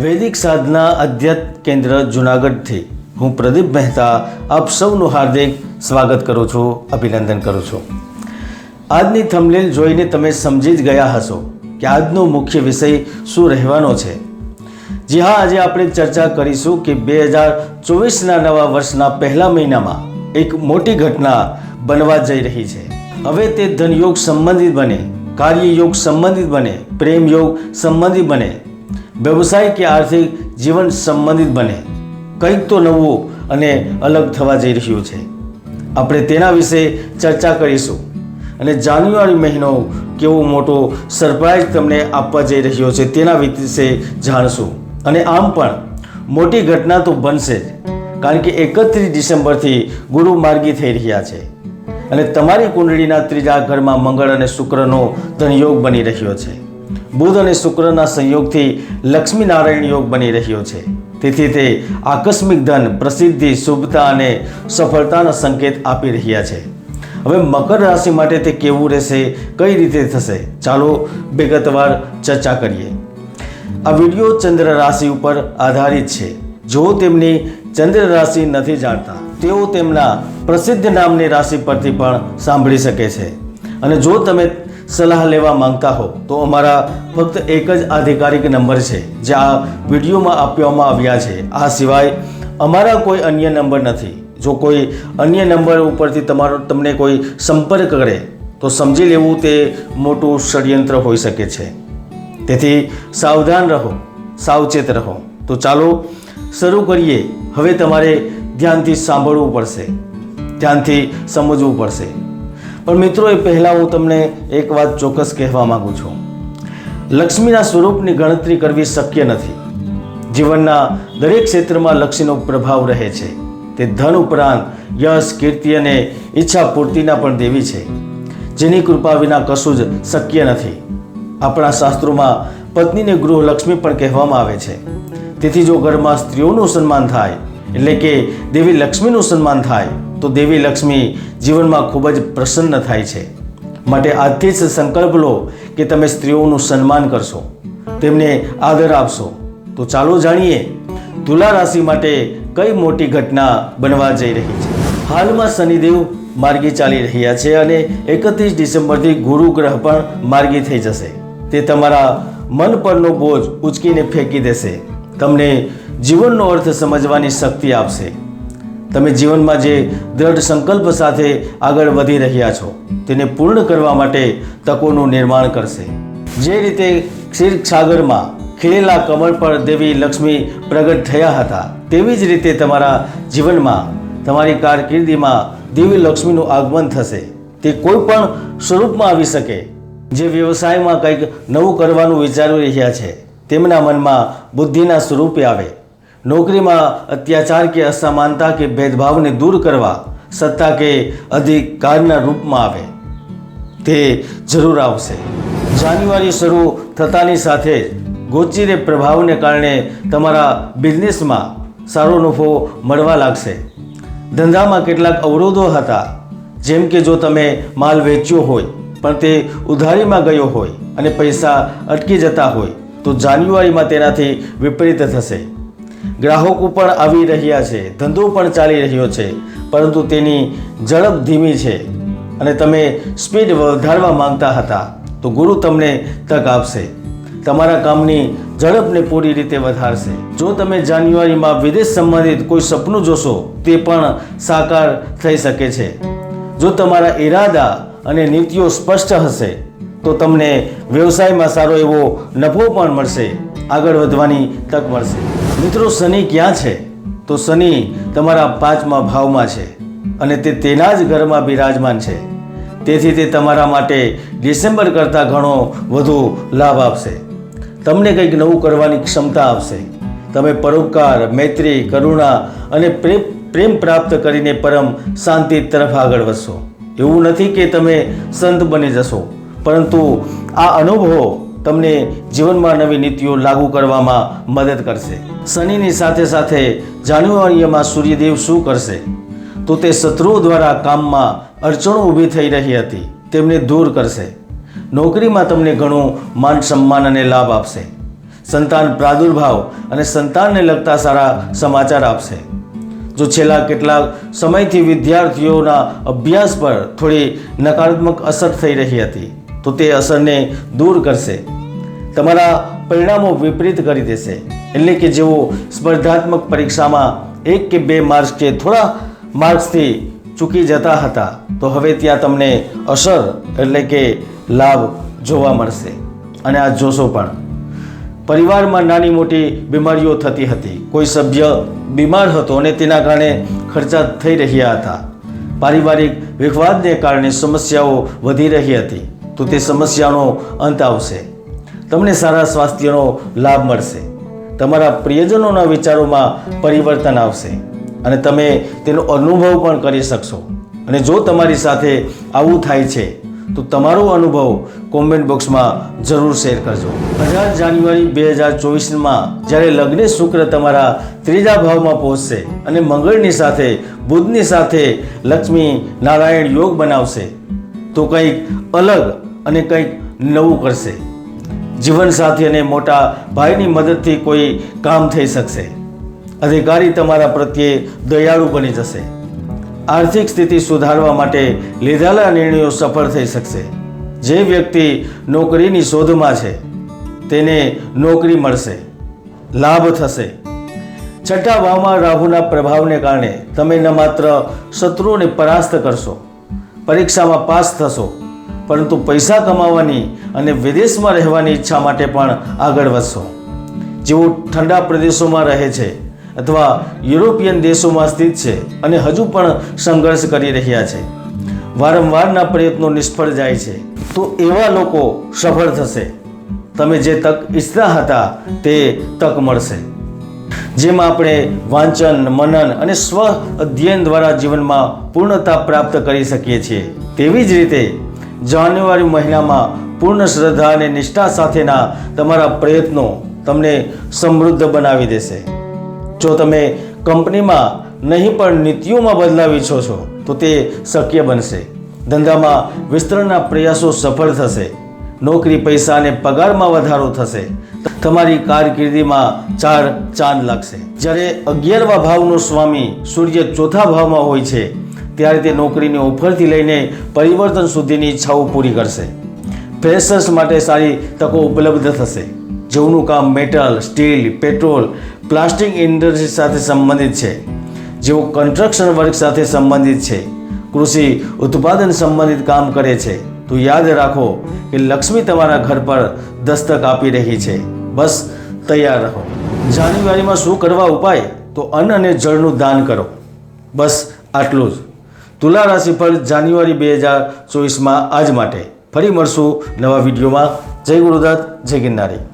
વૈદિક સાધના અધ્યાત્મ કેન્દ્ર જૂનાગઢથી હું પ્રદીપ મહેતા આપ સૌનું હાર્દિક સ્વાગત કરું છું, અભિનંદન કરું છું। આજની થંબનેલ જોઈને તમે સમજી જ ગયા હશો કે આજનો મુખ્ય વિષય શું રહેવાનો છે। જી હા, આજે આપણે ચર્ચા કરીશું કે 2024ના નવા વર્ષના પહેલા મહિનામાં એક મોટી ઘટના બનવા જઈ રહી છે। હવે તે ધનયોગ સંબંધિત બને, કાર્યયોગ સંબંધિત બને, પ્રેમ યોગ સંબંધિત બને, વ્યવસાય કે આર્થિક જીવન સંબંધિત બને, કંઈક તો નવું અને અલગ થવા જઈ રહ્યું છે। આપણે તેના વિશે ચર્ચા કરીશું અને જાન્યુઆરી મહિનો કેવો મોટો સરપ્રાઈઝ તમને આપવા જઈ રહ્યો છે તેના વિશે જાણશું। અને આમ પણ મોટી ઘટના તો બનશે જ, કારણ કે 31 ડિસેમ્બરથી ગુરુ માર્ગી થઈ રહ્યા છે અને તમારી કુંડળીના ત્રીજા ઘરમાં મંગળ અને શુક્રનો ધનયોગ બની રહ્યો છે। બુધ અને શુક્રના સંયોગથી લક્ષ્મીનારાયણ યોગ બની રહ્યો છે। તેથી તે આકસ્મિક ધન, પ્રસિદ્ધિ, શુભતા અને સફળતાના સંકેત આપી રહ્યા છે। હવે મકર રાશિ માટે તે કેવું રહેશે, કઈ રીતે થશે, ચાલો વિગતવાર ચર્ચા કરીએ। આ વિડીયો ચંદ્ર રાશિ ઉપર આધારિત છે। જો તેમની ચંદ્ર રાશિ નથી જાણતા તેઓ તેમના પ્રસિદ્ધ નામની રાશિ પરથી પણ સાંભળી શકે છે। અને જો તમે સલાહ લેવા માંગતા હો તો અમારા ફક્ત એક જ આધિકારિક નંબર છે જે આ વિડીયોમાં આપવામાં આવ્યા છે। આ સિવાય અમારા કોઈ અન્ય નંબર નથી। જો કોઈ અન્ય નંબર ઉપરથી તમને કોઈ સંપર્ક કરે તો સમજી લેવું તે મોટું ષડયંત્ર હોઈ શકે છે। તેથી સાવધાન રહો, સાવચેત રહો। તો ચાલો શરૂ કરીએ। હવે તમારે ધ્યાનથી સાંભળવું પડશે, ધ્યાનથી સમજવું પડશે। પણ મિત્રો, એ પહેલાં હું તમને એક વાત ચોક્કસ કહેવા માગું છું। લક્ષ્મીના સ્વરૂપની ગણતરી કરવી શક્ય નથી। જીવનના દરેક ક્ષેત્રમાં લક્ષ્મીનો પ્રભાવ રહે છે। તે ધન ઉપરાંત યશ, કીર્તિ અને ઈચ્છા પૂર્તિના પણ દેવી છે, જેની કૃપા વિના કશું જ શક્ય નથી। આપણા શાસ્ત્રોમાં પત્નીને ગૃહલક્ષ્મી પણ કહેવામાં આવે છે। તેથી જો ઘરમાં સ્ત્રીઓનું સન્માન થાય, એટલે કે દેવી લક્ષ્મીનું સન્માન થાય, તો દેવી લક્ષ્મી જીવનમાં ખૂબ જ પ્રસન્ન થાય છે। માટે આજથી જ સંકલ્પ લો કે તમે સ્ત્રીઓનું સન્માન કરશો, તેમને આદર આપશો। તો ચાલો જાણીએ તુલા રાશિ માટે કઈ મોટી ઘટના બનવા જઈ રહી છે। હાલમાં શનિદેવ માર્ગી ચાલી રહ્યા છે અને 31 ડિસેમ્બરથી ગુરુ ગ્રહ પણ માર્ગી થઈ જશે। તે તમારા મન પરનો બોજ ઉચકીને ફેંકી દેશે, તમને જીવનનો અર્થ સમજવાની શક્તિ આપશે। તમે જીવનમાં જે દ્રઢ સંકલ્પ સાથે આગળ વધી રહ્યા છો તેને પૂર્ણ કરવા માટે તકોનું નિર્માણ કરશે। જે રીતે ક્ષીરસાગરમાં ખીલેલા કમળ પર દેવી લક્ષ્મી પ્રગટ થયા હતા, તેવી જ રીતે તમારા જીવનમાં, તમારી કારકિર્દીમાં દેવી લક્ષ્મીનું આગમન થશે। તે કોઈ પણ સ્વરૂપમાં આવી શકે। જે વ્યવસાયમાં કંઈક નવું કરવાનું વિચારી રહ્યા છે તેમના મનમાં બુદ્ધિના સ્વરૂપે આવે। નોકરીમાં અત્યાચાર કે અસમાનતા કે ભેદભાવને દૂર કરવા સત્તા કે અધિકારના રૂપમાં આવે, તે જરૂર આવશે। જાન્યુઆરી શરૂ થતાની સાથે જ ગોચરીય પ્રભાવને કારણે તમારા બિઝનેસમાં સારો નફો મળવા લાગશે। ધંધામાં કેટલાક અવરોધો હતા, જેમ કે જો તમે માલ વેચ્યો હોય પણ તે ઉધારીમાં ગયો હોય અને પૈસા અટકી જતા હોય તો જાન્યુઆરીમાં તેનાથી વિપરીત થશે। ગ્રાહકો પણ આવી રહ્યા છે, ધંધો પણ ચાલી રહ્યો છે, પરંતુ તેની ઝડપ ધીમી છે અને તમે સ્પીડ વધારવા માંગતા હતા તો ગુરુ તમને તક આપશે, તમારા કામની ઝડપને પૂરી રીતે વધારશે। જો તમે જાન્યુઆરીમાં વિદેશ સંબંધિત કોઈ સપનું જોશો તે પણ સાકાર થઈ શકે છે। જો તમારા ઈરાદા અને નીતિઓ સ્પષ્ટ હશે તો તમને વ્યવસાયમાં સારો એવો નફો પણ મળશે, આગળ વધવાની તક મળશે। મિત્રો, શનિ ક્યાં છે? તો શનિ તમારા 5મા ભાવમાં છે અને તે તેના જ ઘરમાં બિરાજમાન છે। તેથી તે તમારા માટે ડિસેમ્બર કરતાં ઘણો વધુ લાભ આપશે, તમને કંઈક નવું કરવાની ક્ષમતા આપશે। તમે પરોપકાર, મૈત્રી, કરુણા અને પ્રેમ પ્રાપ્ત કરીને પરમ શાંતિ તરફ આગળ વધશો। એવું નથી કે તમે સંત બની જશો, પરંતુ આ અનુભવો તમને જીવનમાં નવી નીતિઓ લાગુ કરવામાં મદદ કરશે। શનિની સાથે સાથે જાન્યુઆરીમાં સૂર્યદેવ શું કરશે? તો તે શત્રુઓ દ્વારા કામમાં અડચણો ઊભી થઈ રહી હતી તેમને દૂર કરશે। નોકરીમાં તમને ઘણું માન સન્માન અને લાભ આપશે। સંતાન પ્રાદુર્ભાવ અને સંતાનને લગતા સારા સમાચાર આપશે. જો છેલ્લા કેટલાક સમયથી વિદ્યાર્થીઓના અભ્યાસ પર થોડી નકારાત્મક અસર થઈ રહી હતી તો તે અસરને દૂર કરશે. તમારા પરિણામો વિપરીત કરી દેશે. એટલે કે જેઓ સ્પર્ધાત્મક પરીક્ષામાં 1 કે 2 માર્ક્સ કે થોડા માર્ક્સથી ચૂકી જતા હતા તો હવે ત્યાં તમને અસર એટલે કે લાભ જોવા મળશે. અને આ જોશો પણ. પરિવારમાં નાની મોટી બીમારીઓ થતી હતી, કોઈ સભ્ય બીમાર હતો અને તેના કારણે ખર્ચા થઈ રહ્યા હતા. પારિવારિક વિવાદને કારણે સમસ્યાઓ વધી રહી હતી તો તે સમસ્યાનો અંત આવશે. તમને સારા સ્વાસ્થ્યનો લાભ મળશે. તમારા પ્રિયજનોના વિચારોમાં પરિવર્તન આવશે અને તમે તેનો અનુભવ પણ કરી શકશો. અને જો તમારી સાથે આવું થાય છે તો તમારો અનુભવ કોમેન્ટ બોક્સમાં જરૂર શેર કરજો. 18 જાન્યુઆરી 2024માં જ્યારે લગ્ન શુક્ર તમારા 3જા ભાવમાં પહોંચશે અને મંગળની સાથે બુધની સાથે લક્ષ્મી નારાયણ યોગ બનાવશે તો કંઈક અલગ અને કંઈક નવું કરશે. જીવનસાથી અને મોટા ભાઈની મદદથી કોઈ કામ થઈ શકશે. અધિકારી તમારા પ્રત્યે દયાળુ બની જશે. આર્થિક સ્થિતિ સુધારવા માટે લીધેલા નિર્ણયો સફળ થઈ શકશે. જે વ્યક્તિ નોકરીની શોધમાં છે તેને નોકરી મળશે, લાભ થશે. 6ઠા ભાવમાં રાહુના પ્રભાવને કારણે તમે ન માત્ર શત્રુઓને પરાસ્ત કરશો, પરીક્ષામાં પાસ થશો, પરંતુ પૈસા કમાવાની અને વિદેશમાં રહેવાની ઈચ્છા માટે પણ આગળ વધશો. જેઓ ઠંડા પ્રદેશોમાં રહે છે અથવા યુરોપિયન દેશોમાં સ્થિત છે અને હજુ પણ સંઘર્ષ કરી રહ્યા છે, વારંવારના પ્રયત્નો નિષ્ફળ જાય છે, તો એવા લોકો સફળ થશે. તમે જે તક ઈચ્છતા હતા તે તક મળશે. જેમાં આપણે વાંચન, મનન અને સ્વ અધ્યયન દ્વારા જીવનમાં પૂર્ણતા પ્રાપ્ત કરી શકીએ છીએ, તેવી જ રીતે જાન્યુઆરી મહિનામાં પૂર્ણ શ્રદ્ધા અને નિષ્ઠા સાથેના તમારા પ્રયત્નો તમને સમૃદ્ધ બનાવી દેશે. જો તમે કંપનીમાં નહીં પણ નીતિઓમાં બદલાવ ઈચ્છો છો તો તે શક્ય બનશે. ધંધામાં વિસ્તરણના પ્રયાસો સફળ થશે. નોકરી, પૈસા અને પગારમાં વધારો થશે. તમારી કારકિર્દીમાં 4 ચાંદ લાગશે. જ્યારે 11મા ભાવનો સ્વામી સૂર્ય 4થા ભાવમાં હોય છે ત્યારે તે નોકરીની ઓફરથી લઈને પરિવર્તન સુધીની ઈચ્છાઓ પૂરી કરશે. ફ્રેશર્સ માટે સારી તકો ઉપલબ્ધ થશે. જેઓનું કામ metal, steel, petrol, plastic industry સાથે સંબંધિત છે, જેઓ કન્સ્ટ્રક્શન વર્ક સાથે સંબંધિત છે, કૃષિ ઉત્પાદન સંબંધિત કામ કરે છે, તો યાદ રાખો કે લક્ષ્મી તમારા ઘર પર દસ્તક આપી રહી છે. બસ તૈયાર રહો. જાન્યુઆરીમાં શું કરવા ઉપાય? તો અન્ન અને જળનું દાન કરો. બસ આટલું જ. તુલા રાશિફળ જાન્યુઆરી 2024માં આજ માટે. ફરી મળશું નવા વિડીયોમાં. જય ગુરુદત્ત, જય ગિરનારી.